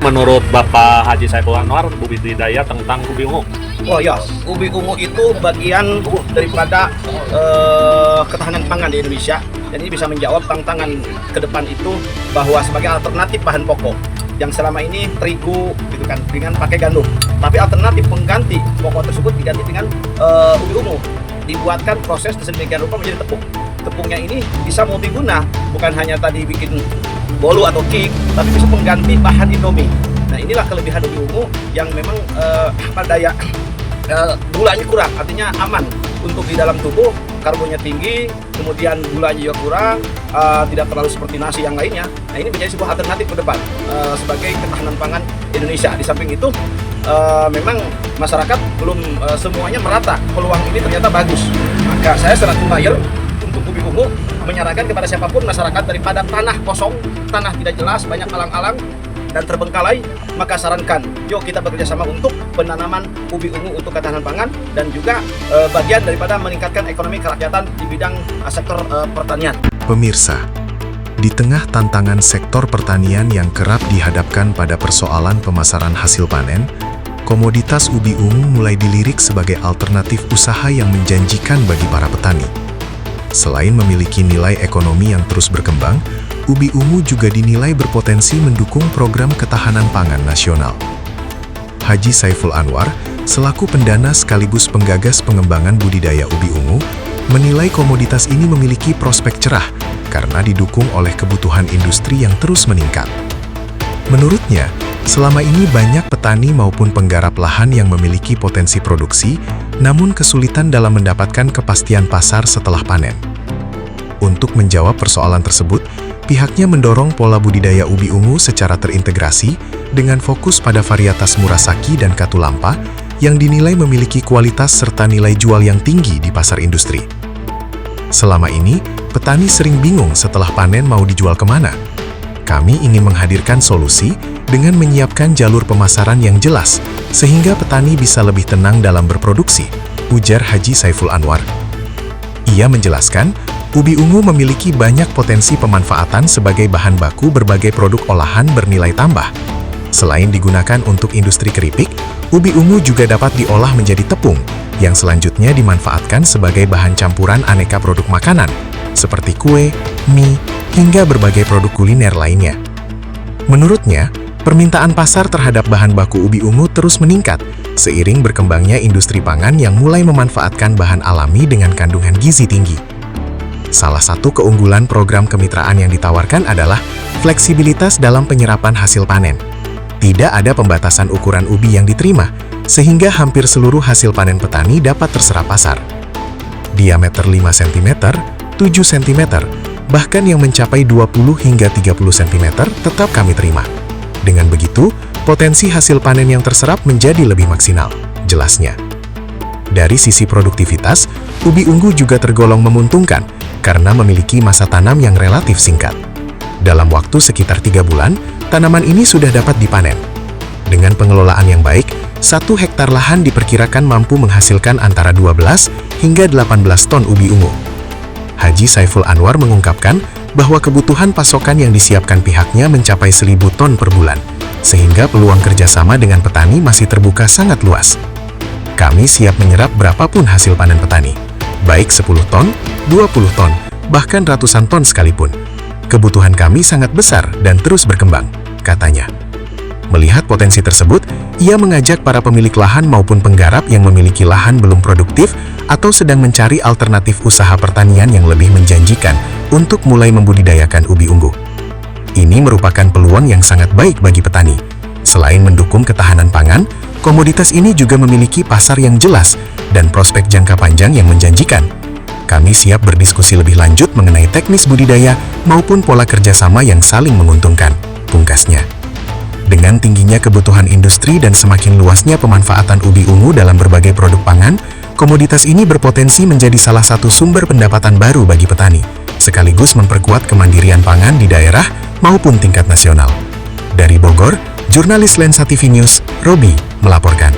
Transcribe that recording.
menurut Bapak Haji Saiful Anwar budidaya tentang ubi ungu? Oh ya, ubi ungu itu bagian daripada ketahanan pangan di Indonesia, dan ini bisa menjawab tantangan ke depan itu bahwa sebagai alternatif bahan pokok yang selama ini terigu gitu kan dengan pakai gandum, tapi alternatif pengganti pokok tersebut diganti dengan ubi ungu, dibuatkan proses sedemikian rupa menjadi tepung. Tepungnya ini bisa multiguna, bukan hanya tadi bikin bolu atau cake, tapi bisa mengganti bahan Indomie. Nah, inilah kelebihan ubi ungu yang memang daya gulanya kurang, artinya aman untuk di dalam tubuh, karbonnya tinggi, kemudian gulanya juga kurang, tidak terlalu seperti nasi yang lainnya. Nah, ini menjadi sebuah alternatif ke depan sebagai ketahanan pangan Indonesia. Di samping itu memang masyarakat belum semuanya merata peluang ini ternyata bagus. Maka saya selaku buyer untuk ubi ungu menyarankan kepada siapapun masyarakat daripada tanah kosong, tanah tidak jelas, banyak alang-alang dan terbengkalai, maka sarankan yuk kita bekerja sama untuk penanaman ubi ungu untuk ketahanan pangan dan juga bagian daripada meningkatkan ekonomi kerakyatan di bidang sektor pertanian. Pemirsa, di tengah tantangan sektor pertanian yang kerap dihadapkan pada persoalan pemasaran hasil panen, komoditas ubi ungu mulai dilirik sebagai alternatif usaha yang menjanjikan bagi para petani. Selain memiliki nilai ekonomi yang terus berkembang, ubi ungu juga dinilai berpotensi mendukung program ketahanan pangan nasional. Haji Saiful Anwar, selaku pendana sekaligus penggagas pengembangan budidaya ubi ungu, menilai komoditas ini memiliki prospek cerah karena didukung oleh kebutuhan industri yang terus meningkat. Menurutnya, selama ini banyak petani maupun penggarap lahan yang memiliki potensi produksi, namun kesulitan dalam mendapatkan kepastian pasar setelah panen. Untuk menjawab persoalan tersebut, pihaknya mendorong pola budidaya ubi ungu secara terintegrasi dengan fokus pada varietas Murasaki dan Katulampa yang dinilai memiliki kualitas serta nilai jual yang tinggi di pasar industri. Selama ini, petani sering bingung setelah panen mau dijual kemana. Kami ingin menghadirkan solusi dengan menyiapkan jalur pemasaran yang jelas, sehingga petani bisa lebih tenang dalam berproduksi, ujar Haji Saiful Anwar. Ia menjelaskan, ubi ungu memiliki banyak potensi pemanfaatan sebagai bahan baku berbagai produk olahan bernilai tambah. Selain digunakan untuk industri keripik, ubi ungu juga dapat diolah menjadi tepung, yang selanjutnya dimanfaatkan sebagai bahan campuran aneka produk makanan, seperti kue, mie, hingga berbagai produk kuliner lainnya. Menurutnya, permintaan pasar terhadap bahan baku ubi ungu terus meningkat, seiring berkembangnya industri pangan yang mulai memanfaatkan bahan alami dengan kandungan gizi tinggi. Salah satu keunggulan program kemitraan yang ditawarkan adalah fleksibilitas dalam penyerapan hasil panen. Tidak ada pembatasan ukuran ubi yang diterima, sehingga hampir seluruh hasil panen petani dapat terserap pasar. Diameter 5 cm, 7 cm, bahkan yang mencapai 20 hingga 30 cm tetap kami terima. Dengan begitu, potensi hasil panen yang terserap menjadi lebih maksimal, jelasnya. Dari sisi produktivitas, ubi ungu juga tergolong menguntungkan karena memiliki masa tanam yang relatif singkat. Dalam waktu sekitar 3 bulan, tanaman ini sudah dapat dipanen. Dengan pengelolaan yang baik, 1 hektar lahan diperkirakan mampu menghasilkan antara 12 hingga 18 ton ubi ungu. Haji Saiful Anwar mengungkapkan bahwa kebutuhan pasokan yang disiapkan pihaknya mencapai 1.000 ton per bulan, sehingga peluang kerjasama dengan petani masih terbuka sangat luas. Kami siap menyerap berapapun hasil panen petani, baik 10 ton, 20 ton, bahkan ratusan ton sekalipun. Kebutuhan kami sangat besar dan terus berkembang, katanya. Melihat potensi tersebut, ia mengajak para pemilik lahan maupun penggarap yang memiliki lahan belum produktif atau sedang mencari alternatif usaha pertanian yang lebih menjanjikan untuk mulai membudidayakan ubi ungu. Ini merupakan peluang yang sangat baik bagi petani. Selain mendukung ketahanan pangan, komoditas ini juga memiliki pasar yang jelas dan prospek jangka panjang yang menjanjikan. Kami siap berdiskusi lebih lanjut mengenai teknis budidaya maupun pola kerjasama yang saling menguntungkan, pungkasnya. Dengan tingginya kebutuhan industri dan semakin luasnya pemanfaatan ubi ungu dalam berbagai produk pangan, komoditas ini berpotensi menjadi salah satu sumber pendapatan baru bagi petani, sekaligus memperkuat kemandirian pangan di daerah maupun tingkat nasional. Dari Bogor, jurnalis Lensa TV News, Robi, melaporkan.